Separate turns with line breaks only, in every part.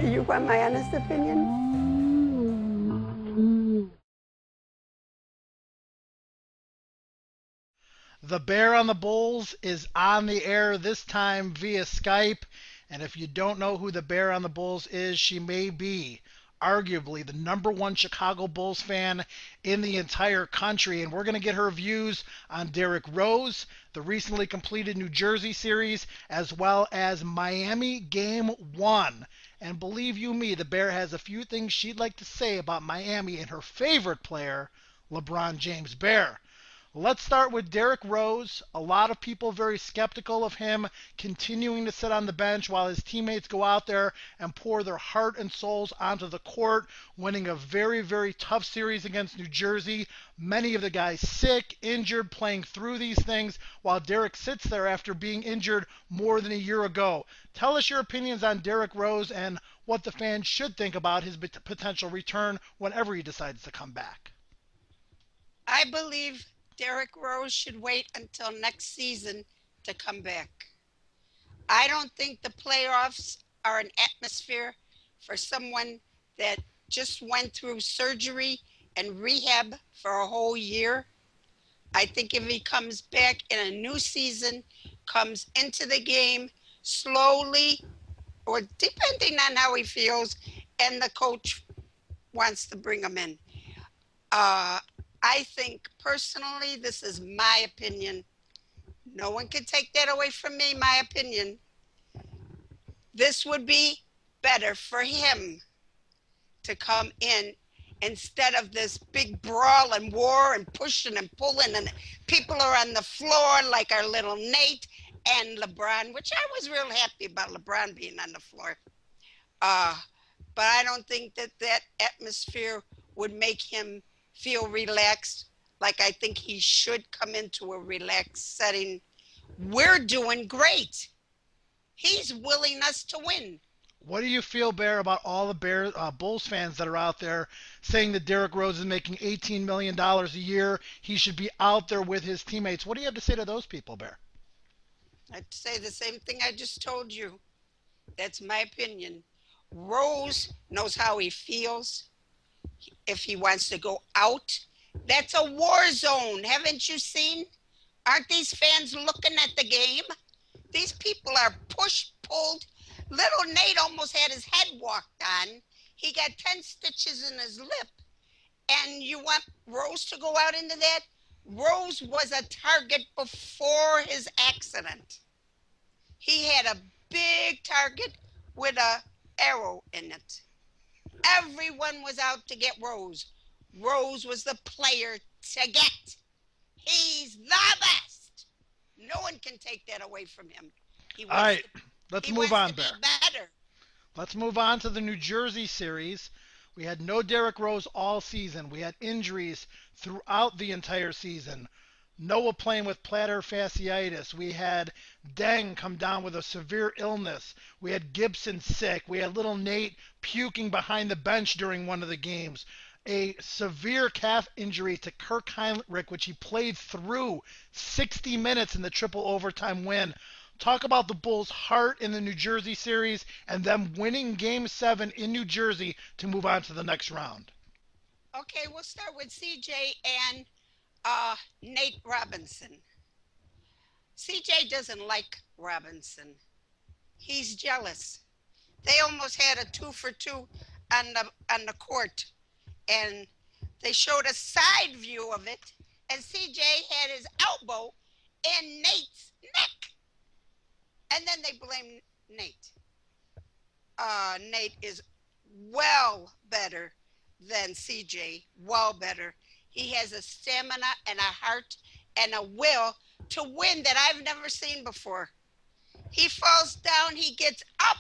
You want my honest opinion?
The Bear on the Bulls is on the air this time via Skype. And if you don't know who the Bear on the Bulls is, she may be arguably the #1 Chicago Bulls fan in the entire country. And we're going to get her views on Derrick Rose, the recently completed New Jersey series, as well as Miami Game 1. And believe you me, the Bear has a few things she'd like to say about Miami and her favorite player, LeBron James. Bear, let's start with Derrick Rose. A lot of people very skeptical of him continuing to sit on the bench while his teammates go out there and pour their heart and souls onto the court, winning a very, very tough series against New Jersey. Many of the guys sick, injured, playing through these things while Derrick sits there after being injured more than a year ago. Tell us your opinions on Derrick Rose and what the fans should think about his potential return whenever he decides to come back.
I believe Derrick Rose should wait until next season to come back. I don't think the playoffs are an atmosphere for someone that just went through surgery and rehab for a whole year. I think if he comes back in a new season, comes into the game slowly, or depending on how he feels, and the coach wants to bring him in. I think personally, this is my opinion. No one can take that away from me, my opinion. This would be better for him to come in instead of this big brawl and war and pushing and pulling, and people are on the floor like our little Nate and LeBron, which I was real happy about LeBron being on the floor. But I don't think that that atmosphere would make him feel relaxed like I think he should come into a relaxed setting. We're doing great. He's willing us to win.
What do you feel, Bear, about all the Bulls fans that are out there saying that Derrick Rose is making $18 million a year? He should be out there with his teammates. What do you have to say to those people, Bear?
I'd say the same thing I just told you. That's my opinion. Rose knows how he feels. If he wants to go out, that's a war zone. Haven't you seen? Aren't these fans looking at the game? These people are pushed, pulled. Little Nate almost had his head walked on. He got 10 stitches in his lip. And you want Rose to go out into that? Rose was a target before his accident. He had a big target with an arrow in it. Everyone was out to get Rose. Rose was the player to get. He's the best. No one can take that away from him.
All right, let's move on, Bear.
Better.
Let's move on to the New Jersey series. We had no Derrick Rose all season. We had injuries throughout the entire season. Noah playing with plantar fasciitis. We had Deng come down with a severe illness. We had Gibson sick. We had little Nate puking behind the bench during one of the games. A severe calf injury to Kirk Heinrich, which he played through 60 minutes in the triple overtime win. Talk about the Bulls' heart in the New Jersey series and them winning Game 7 in New Jersey to move on to the next round.
Okay, we'll start with CJ and Nate Robinson. CJ doesn't like Robinson. He's jealous. They almost had a 2-for-2 on the court, and they showed a side view of it, and CJ had his elbow in Nate's neck. And then they blame Nate. Nate is well better than CJ, well better. He has a stamina and a heart and a will to win that I've never seen before. He falls down, he gets up.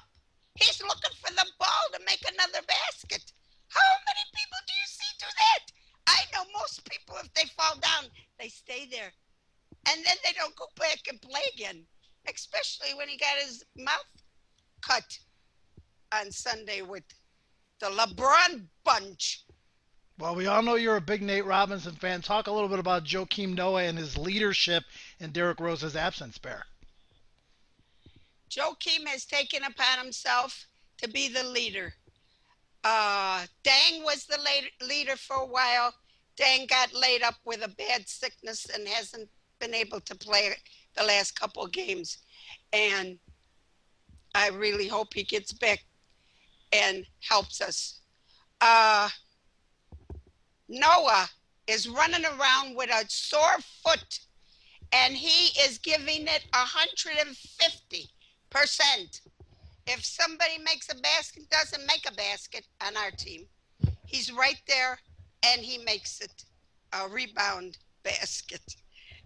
He's looking for the ball to make another basket. How many people do you see do that? I know most people, if they fall down, they stay there. And then they don't go back and play again, especially when he got his mouth cut on Sunday with the LeBron bunch.
Well, we all know you're a big Nate Robinson fan. Talk a little bit about Joakim Noah and his leadership in Derrick Rose's absence, Bear.
Joakim has taken upon himself to be the leader. Dang was the leader for a while. Dang got laid up with a bad sickness and hasn't been able to play the last couple of games. And I really hope he gets back and helps us. Noah is running around with a sore foot, and he is giving it 150%. If somebody makes a basket, doesn't make a basket on our team, he's right there, and he makes it a rebound basket.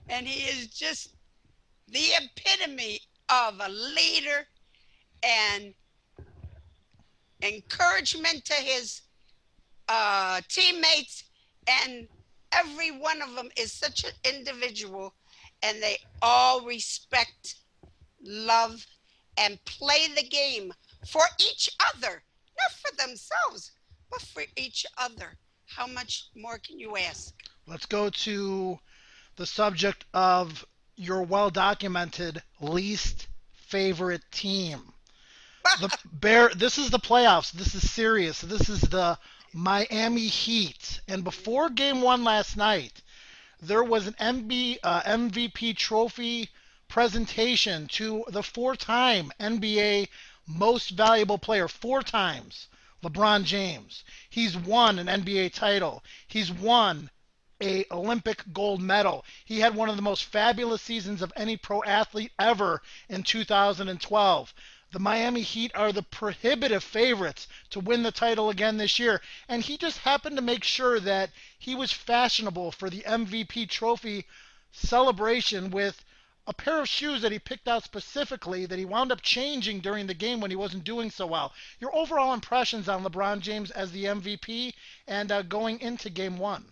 And he is just the epitome of a leader and encouragement to his teammates, and every one of them is such an individual, and they all respect, love, and play the game for each other, not for themselves, but for each other. How much more can you ask?
Let's go to the subject of your well-documented least favorite team. The Bear. This is the playoffs. This is serious. This is the Miami Heat. And before Game 1 last night, there was an MVP trophy presentation to the four-time NBA Most Valuable Player, 4 times, LeBron James. He's won an NBA title. He's won a Olympic gold medal. He had one of the most fabulous seasons of any pro athlete ever in 2012. The Miami Heat are the prohibitive favorites to win the title again this year, and he just happened to make sure that he was fashionable for the MVP trophy celebration with a pair of shoes that he picked out specifically that he wound up changing during the game when he wasn't doing so well. Your overall impressions on LeBron James as the MVP and going into Game 1?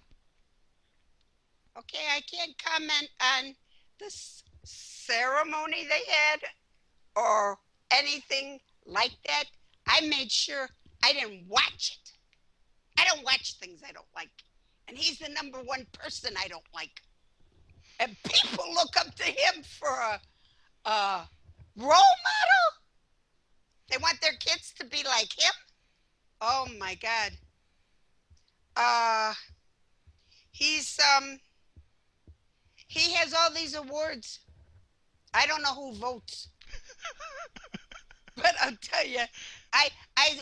Okay, I can't comment on this ceremony they had or anything like that. I made sure I didn't watch it. I don't watch things I don't like. And he's the number one person I don't like. And people look up to him for a role model. They want their kids to be like him. Oh my God. He has all these awards. I don't know who votes. But I'll tell you, I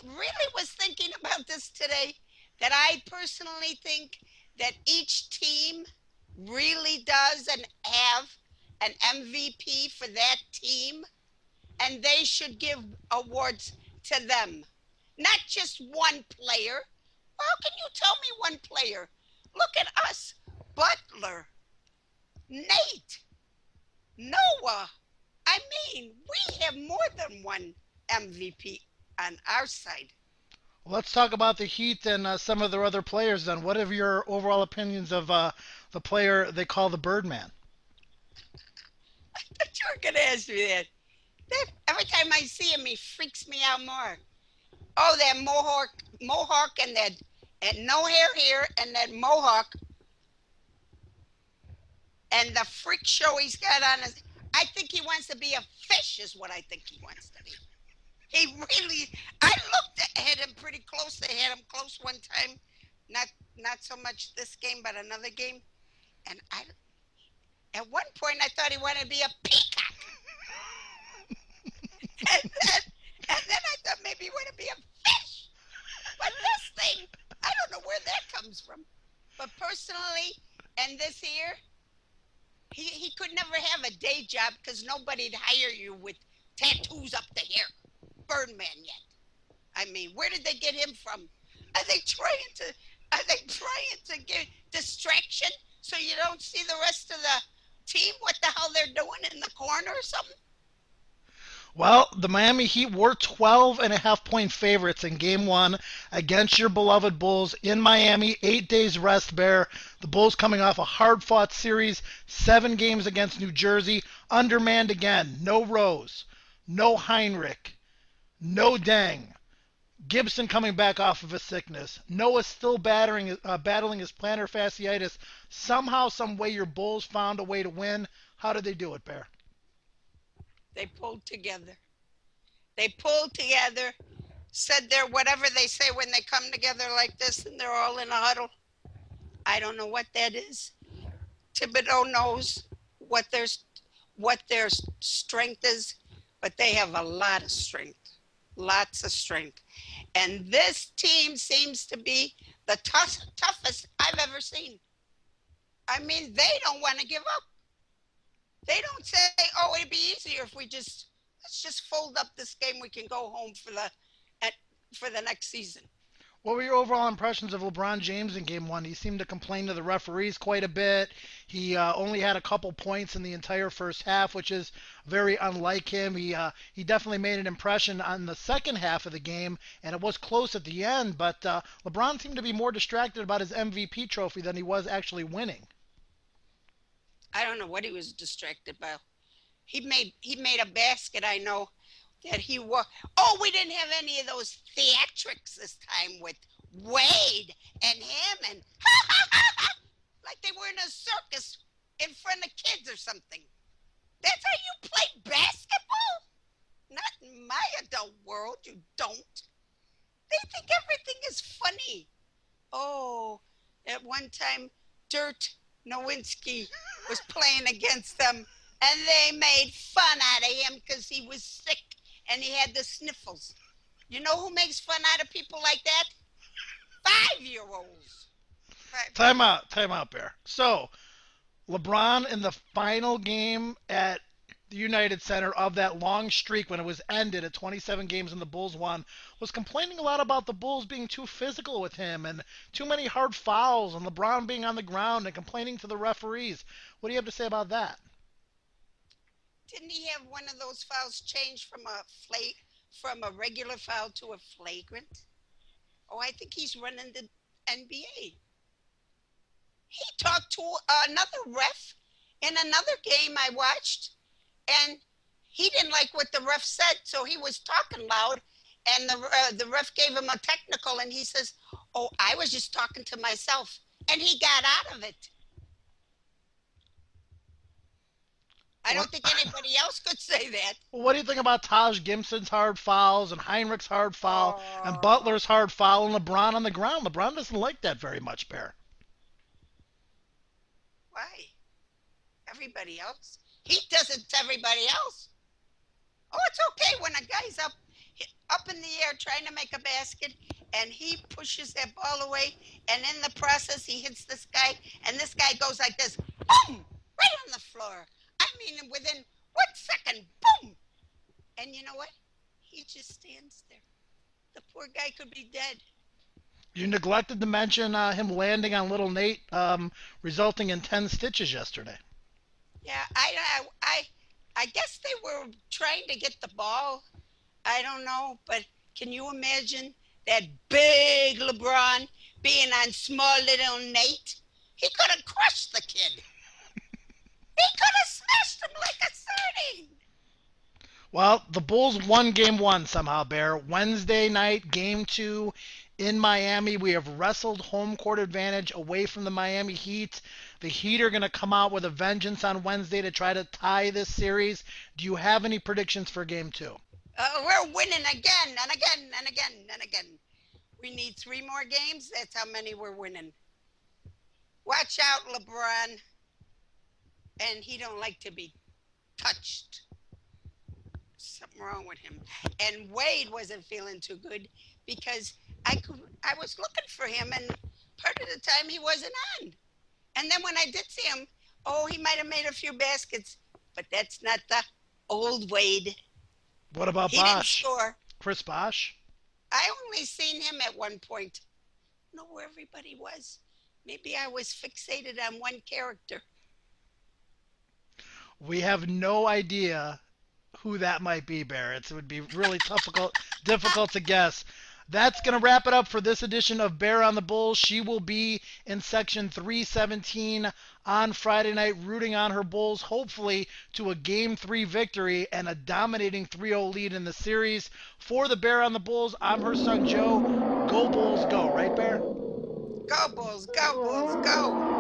really was thinking about this today, that I personally think that each team really does and have an MVP for that team, and they should give awards to them, not just one player. How can you tell me one player? Look at us, Butler, Nate, Noah. I mean, we have more than one MVP on our side.
Well, let's talk about the Heat and some of their other players then. What are your overall opinions of the player they call the Birdman?
I thought you were going to ask me that. Every time I see him, he freaks me out more. Oh, that mohawk and that no hair here and that mohawk. And the freak show he's got on his... I think he wants to be a fish is what I think he wants to be. He really... I looked at him pretty close. I had him close one time. Not so much this game, but another game. And at one point, I thought he wanted to be a peacock. and then I thought maybe he wanted to be a fish. But this thing, I don't know where that comes from. But personally, and this here, he could never have a day job because nobody'd hire you with tattoos up the hair. Birdman yet. I mean, where did they get him from? Are they trying to get distraction so you don't see the rest of the team? What the hell they're doing in the corner or something?
Well, the Miami Heat were 12.5-point favorites in Game 1 against your beloved Bulls in Miami. 8 days rest, Bear. The Bulls coming off a hard-fought series, 7 games against New Jersey, undermanned again. No Rose, no Heinrich, no Deng. Gibson coming back off of a sickness. Noah still battling his plantar fasciitis. Somehow, some way, your Bulls found a way to win. How did they do it, Bear?
They pulled together. They pulled together. said they're whatever they say when they come together like this and they're all in a huddle. I don't know what that is. Thibodeau knows what their strength is, but they have a lot of strength, lots of strength. And this team seems to be the toughest I've ever seen. I mean, they don't want to give up. They don't say, "Oh, it'd be easier if let's just fold up this game. We can go home for the next season."
What were your overall impressions of LeBron James in Game 1? He seemed to complain to the referees quite a bit. He only had a couple points in the entire first half, which is very unlike him. He definitely made an impression on the second half of the game, and it was close at the end, but LeBron seemed to be more distracted about his MVP trophy than he was actually winning.
I don't know what he was distracted by. He made a basket, I know, that he was. Oh, we didn't have any of those theatrics this time with Wade and him and like they were in a circus in front of kids or something. That's how you play basketball? Not in my adult world, you don't. They think everything is funny. Oh, at one time, Dirk Nowitzki was playing against them, and they made fun out of him because he was sick and he had the sniffles. You know who makes fun out of people like that? 5-year-olds.
Time out, Bear. So, LeBron in the final game at the United Center of that long streak when it was ended at 27 games and the Bulls won was complaining a lot about the Bulls being too physical with him and too many hard fouls and LeBron being on the ground and complaining to the referees. What do you have to say about that?
Didn't he have one of those fouls changed from a regular foul to a flagrant? Oh, I think he's running the NBA. He talked to another ref in another game I watched, and he didn't like what the ref said, so he was talking loud, and the ref gave him a technical, and he says, "Oh, I was just talking to myself," and he got out of it. I don't think anybody else could say that.
Well, what do you think about Taj Gibson's hard fouls and Heinrich's hard foul and Butler's hard foul and LeBron on the ground? LeBron doesn't like that very much, Bear.
Why? Everybody else? He does it to everybody else. Oh, it's okay when a guy's up in the air trying to make a basket and he pushes that ball away, and in the process he hits this guy, and this guy goes like this, boom, right on the floor. I mean, within 1 second, boom. And you know what? He just stands there. The poor guy could be dead.
You neglected to mention him landing on little Nate, resulting in 10 stitches yesterday.
Yeah, I guess they were trying to get the ball. I don't know, but can you imagine that big LeBron being on small little Nate? He could have crushed the kid. He could have smashed him like a sardine.
Well, the Bulls won Game 1 somehow, Bear. Wednesday night, Game 2 in Miami. We have wrestled home court advantage away from the Miami Heat. The Heat are going to come out with a vengeance on Wednesday to try to tie this series. Do you have any predictions for Game 2?
We're winning again and again and again and again. We need 3 more games. That's how many we're winning. Watch out, LeBron. And he don't like to be touched. Something wrong with him. And Wade wasn't feeling too good because I was looking for him, and part of the time he wasn't on. And then when I did see him, he might have made a few baskets, but that's not the old Wade.
What about
He
Bosh?
didn't score.
Chris Bosh?
I only seen him at one point. I don't know where everybody was. Maybe I was fixated on one character.
We have no idea who that might be, Barrett. It would be really difficult to guess. That's going to wrap it up for this edition of Bear on the Bulls. She will be in section 317 on Friday night, rooting on her Bulls, hopefully to a Game 3 victory and a dominating 3-0 lead in the series. For the Bear on the Bulls, I'm her son Joe. Go Bulls, go. Right, Bear?
Go Bulls, go Bulls, go.